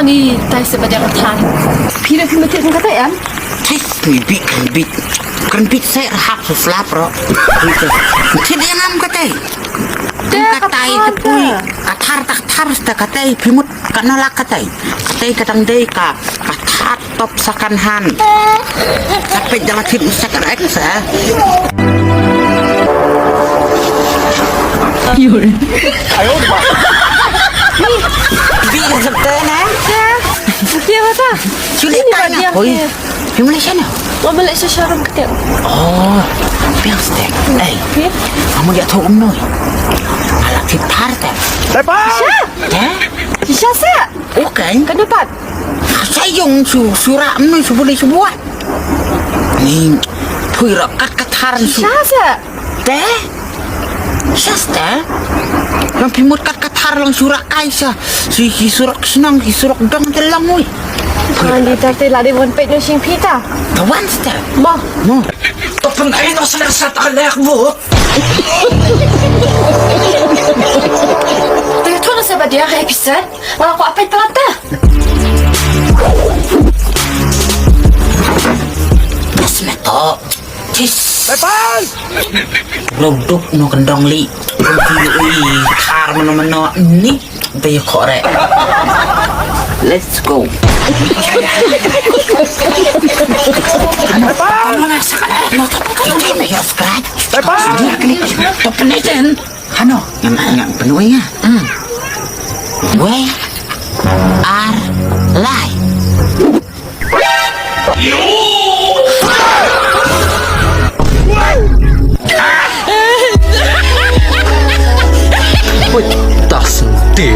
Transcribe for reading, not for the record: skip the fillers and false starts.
ni tai sebagai ketan. Pira pun betul kan kata ya? Cik, kan bit saya hap seslap ro. Cik dia ngam katai. Katai tepui, katar katai pimut kanalak katai. Katai kadang dei katar top sakan han. Sampai jangan tim sakan eksa. Yul. Bi sebetulnya na. Dia apa? Sulit tanya. Oi, di Malaysia na. Wa Malaysia syarum kata. Oh, piastek. Kamu lihat tahu noi. Alat fitar tak? Siapa? Okay. Kenapa? Saya yung surat noi boleh sebuat. Ni, pui rakat kataran su. Siapa? Teh. Siapa? Yang pimut katar lang surat kaisa. Si surat senang, si surat dang telang moi. Kan diterti lari mon pet no sing pita. Tawan sta. Bah. Mo. Topan ay no sa talak mo. Tapi tu nak sebab dia episode. Wala ko apay pelata. Asmeto. Tis. Rodok no kendong li. Tar mano ni be korek. Let's go. Ano na sa no tapos na yung scratch. Topan natin. Ano? Yang penuh ya. We are live. Das ist der.